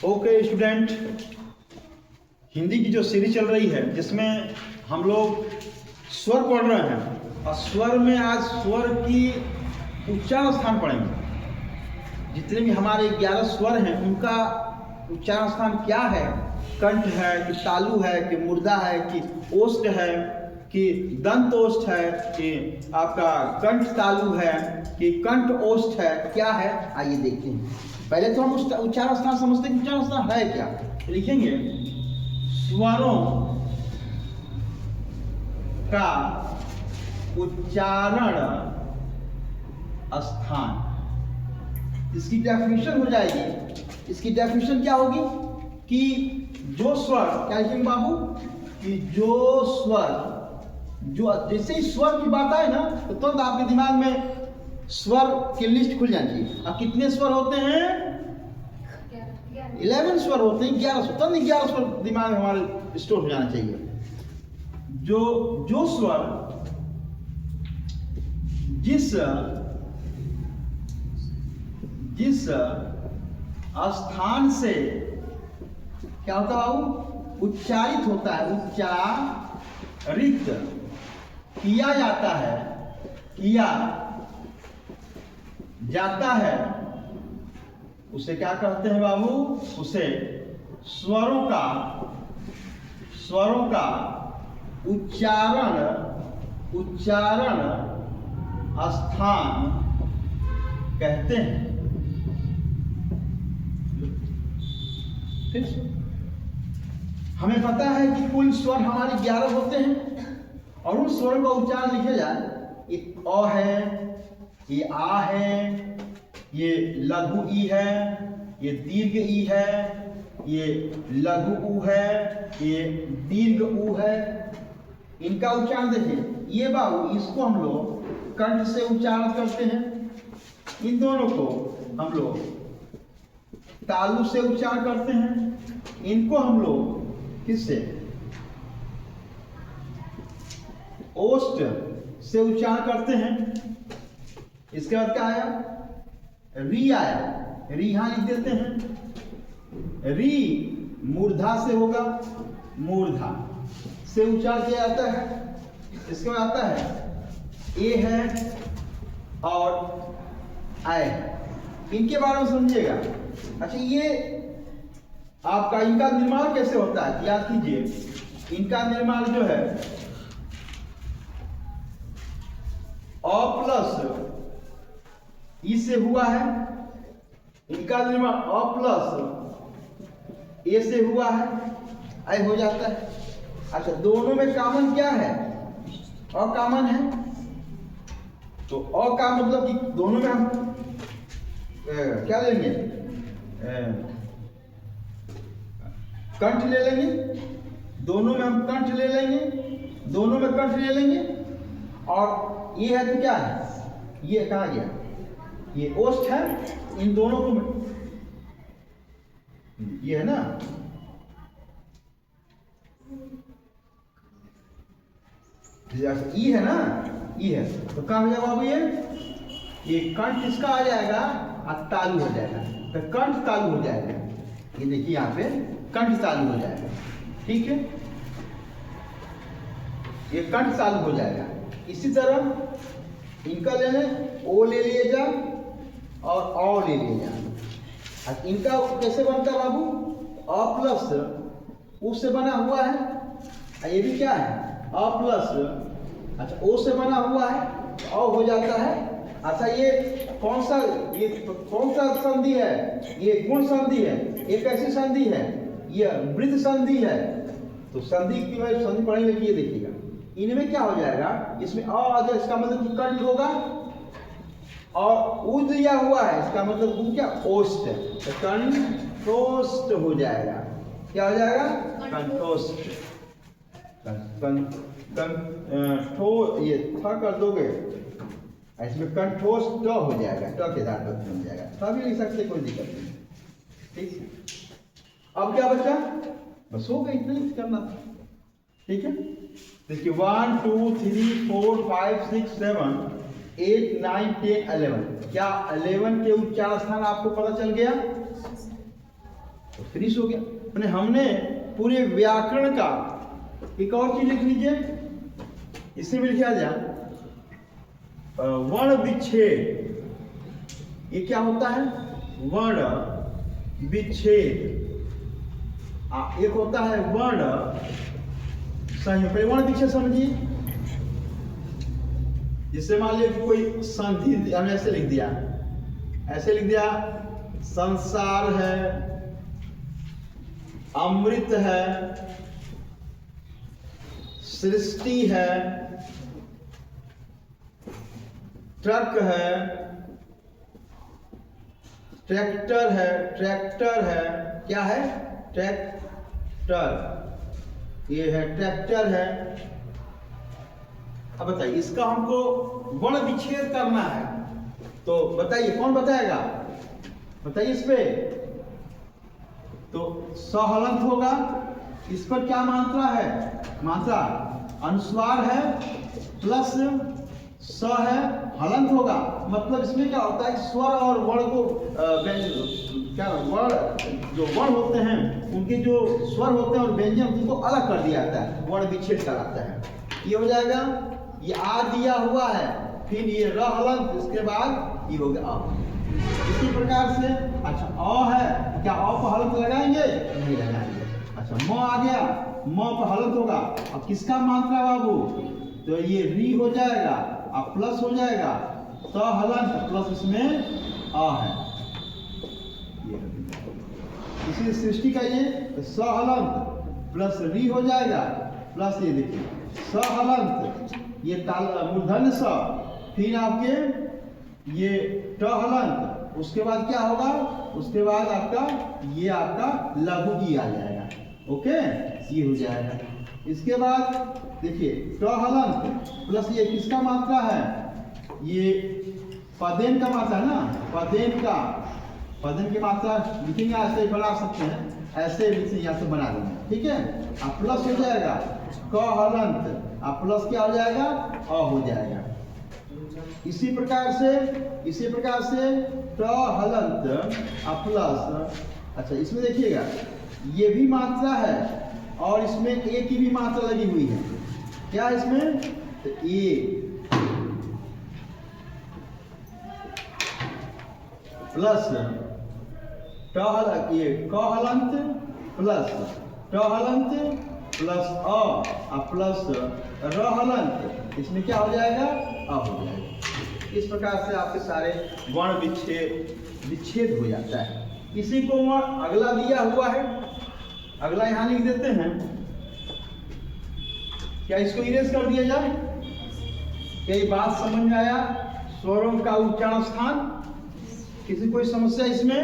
Okay student, Hindi की जो series चल रही है जिसमें हम लोग स्वर पढ़ रहे हैं और स्वर में आज स्वर की उच्चारण स्थान पढ़ेंगे। जितने भी हमारे 11 स्वर हैं उनका उच्चारण स्थान क्या है, कंठ है कि तालु है कि मुर्दा है कि ओष्ठ है कि दंत ओष्ठ है कि आपका कंठ तालु है कि कंठ ओष्ठ है, क्या है आइए देखते हैं। पहले तो हम उच्चारण स्थान समझते हैं कि उच्चारण स्थान है क्या। लिखेंगे स्वरों का उच्चारण स्थान। इसकी डेफिनेशन हो जाएगी। इसकी डेफिनेशन क्या होगी कि जो स्वर, क्या लिखेंगे बाबू, कि जो स्वर, जो जैसे ही स्वर की बात आए ना तो तुरंत आपके दिमाग में स्वर की लिस्ट खुल जानी चाहिए। अब कितने स्वर होते हैं? 11 स्वर होते हैं। 11 स्वर, तुरंत 11 स्वर दिमाग में हमारे स्टोर हो जाना चाहिए। जो स्वर जिस स्थान से क्या होता है बाबू, उच्चारित होता है, उच्चारित किया जाता है, उसे क्या कहते हैं बाबू? उसे स्वरों का उच्चारण स्थान कहते हैं। ठीक, हमें पता है कि कुल स्वर हमारे 11 होते हैं और उन स्वरों का उच्चारण लिखे जाए, एक अ है, ये आ है, ये लघु ई है, ये दीर्घ ई है, ये लघु उ है, ये दीर्घ उ है। इनका उच्चारण देखिए, ये बाबू इसको हम लोग कंठ से उच्चारण करते हैं, इन दोनों को हम लोग तालु से उच्चारण करते हैं, इनको हम लोग किससे? ओष्ठ से उच्चारण करते हैं। इसके बाद क्या आया? री आया, री यहां लिख देते हैं। री मूर्धा से होगा, मूर्धा से उच्चारण किया जाता है। इसके बाद आता है ए है और आय है। इनके बारे में समझिएगा। अच्छा, ये आपका इनका निर्माण कैसे होता है? याद कीजिए, इनका निर्माण जो है अ प्लस ई से हुआ है, इनका निर्माण अ प्लस ए से हुआ है, आई हो जाता है। अच्छा, दोनों में कॉमन क्या है? अ कॉमन है, तो अ का मतलब कि दोनों में हम क्या लेंगे? कंठ ले लेंगे, दोनों में हम कंठ ले लेंगे, दोनों में कंठ ले लेंगे। और ये है तो क्या है? ये कहाँ गया? ये ओष्ठ है, इन दोनों को ये है ना, ई है ना, ई है तो कहाँ हो जाएगा बाबू? ये कंठ इसका आ जाएगा और तालु हो जाएगा, तो कंठ तालु हो जाएगा। ये देखिए यहाँ पे कंठ तालु हो जाएगा। ठीक है, ये कंठ तालु हो जाएगा। इसी तरह इनका ले लें, ओ ले लिए जा और औ ले लिए जा। इनका कैसे बनता है बाबू? अ प्लस उ से बना हुआ है, ये भी क्या है? अ प्लस, अच्छा ओ से बना हुआ है, अ हो जाता है। अच्छा, ये कौन सा संधि है? ये गुण संधि है। ये कैसी संधि है? ये वृद्ध संधि है। तो संधि की वजह संधि पढ़ेंगे कि ये देखिएगा, इनमें क्या हो जाएगा? इसमें अ आ जाए, इसका मतलब कि कंठ होगा, और उ दिया हुआ है, इसका मतलब उ क्या? ओष्ठ, तो कंठोष्ठ हो जाएगा। क्या हो जाएगा? कंठोष्ठ। ये था कर दोगे, इसमें कंठोष्ठ हो जाएगा, ट के आधार पर बन जाएगा। तभी लिख सकते, कोई दिक्कत नहीं। ठीक, अब क्या बचा? बस हो गई, इतना ही करना था। ठीक है, देखिए 1 2 3 4 5 6 7 8 9 10 11। क्या 11 के उच्चारण स्थान आपको पता चल गया? तो फिनिश हो गया। मैंने हमने पूरे व्याकरण का एक और चीज लिख लीजिए, इससे भी लिखा जाए वर्ण विच्छेद। ये क्या होता है? वर्ण विच्छेद। एक होता है वर्ण संयोग। पहले वर्ण विच्छेद समझिए। जिससे मान लिया कि कोई संधि हमने ऐसे लिख दिया, ऐसे लिख दिया संसार है, अमृत है, सृष्टि है, ट्रक है, ट्रैक्टर है, ट्रैक्टर है, क्या है? ट्रैक्टर, ये है ट्रैक्टर है। अब बताइए, इसका हमको वर्ण विच्छेद करना है, तो बताइए कौन बताएगा? बताइए इस पे। तो सहलंत होगा। इस पर क्या मात्रा है? मात्रा अनुस्वार है प्लस स है, हलंत होगा। मतलब इसमें क्या होता है? स्वर और वर्ण को क्या वर्ण, जो वर्ण होते हैं उनके जो स्वर होते हैं और व्यंजन उनको अलग कर दिया जाता है, वर्ण विच्छेद कराता है। ये हो जाएगा, ये आ दिया हुआ है, फिर ये र हलंत, इसके बाद ये हो गया आ। इसी प्रकार से अच्छा अ है, क्या अ पर हलंत लगाएंगे? नहीं लगाएंगे। अच्छा म आ गया, म पर हलंत होगा। अब किसका मात्रा बाबू? तो ये री हो जाएगा, अब प्लस हो जाएगा स हलंत प्लस इसमें अ है। इसी सृष्टि का ये स हलंत प्लस री हो जाएगा प्लस ये देखिए स हलंत, ये मूर्धन्य स, फिर आपके ये ट हलंत, उसके बाद क्या होगा? उसके बाद आपका ये आपका लघु ई आ जाएगा। ओके, ये हो जाएगा। इसके बाद देखिए ट हलंत प्लस ये किसका मात्रा है? ये पदेन का मात्रा है ना, पदेन का, पदेन की मात्रा लिखेंगे, ऐसे बना सकते हैं, ऐसे यहाँ से बना देंगे, ठीक है। अब प्लस हो जाएगा क हलंत, अब प्लस क्या हो जाएगा? अ हो जाएगा। इसी प्रकार से ट हलंत अब प्लस, अच्छा इसमें देखिएगा ये भी मात्रा है और इसमें ए की भी मात्रा लगी हुई है। क्या इसमें? तो ए प्लस ये क हलंत प्लस ट हलंत प्लस अ प्लस र हलंत, इसमें क्या हो जाएगा? अ हो जाएगा। इस प्रकार से आपके सारे वर्ण विच्छेद हो जाता है। इसी को अगला दिया हुआ है, अगला यहां लिख देते हैं। क्या इसको इरेज कर दिया जाए? क्या ये बात समझ में आया? स्वरों का उच्चारण स्थान, किसी कोई समस्या इसमें?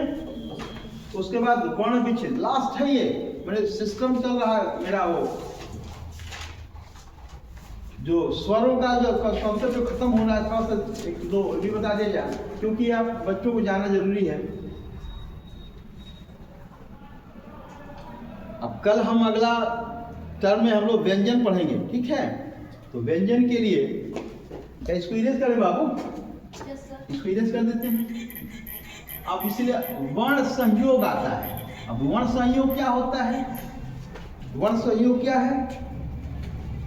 उसके बाद वर्ण विच्छेद लास्ट है। ये मेरे सिस्टम चल रहा है मेरा, वो जो स्वरों का जो कॉन्सेप्ट जो खत्म होना है, थोड़ा सा एक दो भी बता दिया जाए, क्योंकि आप बच्चों को जानना जरूरी है। अब कल हम अगला टर्म में हम लोग व्यंजन पढ़ेंगे, ठीक है। तो व्यंजन के लिए क्या इसको इरेज करें बाबू? इसको इरेज कर देते हैं। अब इसलिए वर्ण संयोग आता है। अब वर्ण संयोग क्या होता है? वर्ण संयोग क्या है?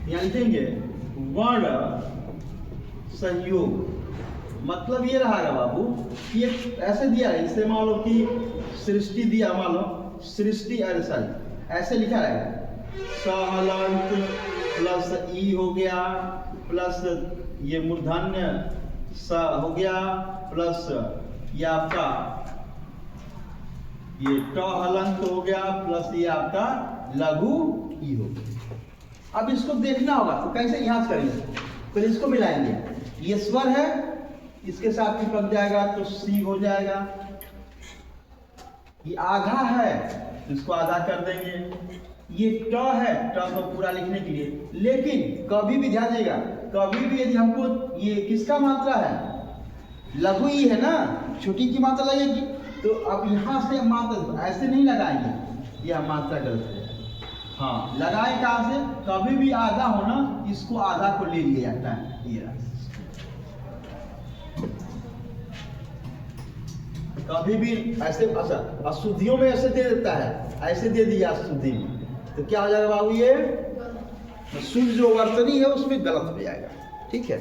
यहाँ लिखेंगे वर्ण संयोग। मतलब ये रहा बाबू कि ऐसे दिया है, जैसे मान लो कि सृष्टि दिया, मान लो सृष्टि, अरे सॉरी ऐसे लिखा रहेगा सहलंत प्लस ई हो गया प्लस ये मूर्धन्य स हो गया प्लस ये आपका ये ट हलंत हो गया प्लस ये आपका लघु ई हो गया। अब इसको देखना होगा, तो कैसे? यहाँ से करेंगे, फिर इसको मिलाएंगे। ये स्वर है, इसके साथ चिपक जाएगा तो सी हो जाएगा। ये आधा है, इसको आधा कर देंगे। ये ट है, ट को पूरा लिखने के लिए। लेकिन कभी भी ध्यान देगा, कभी भी यदि हमको ये किसका मात्रा है? लघु ई है ना, छोटी की मात्रा लगेगी। तो अब यहाँ से मात्रा ऐसे नहीं लगाएंगे, यह मात्रा गलत है। हाँ, लगाए कहाँ से? कभी भी आधा होना, इसको आधा को ले लिया जाता है। ये कभी भी ऐसे अच्छा अशुद्धियों में ऐसे दे देता है, ऐसे दे दिया अशुद्धि में, तो क्या हो जाएगा बाबू, ये शुद्ध जो वर्तनी है उसमें गलत हो जाएगा। ठीक है।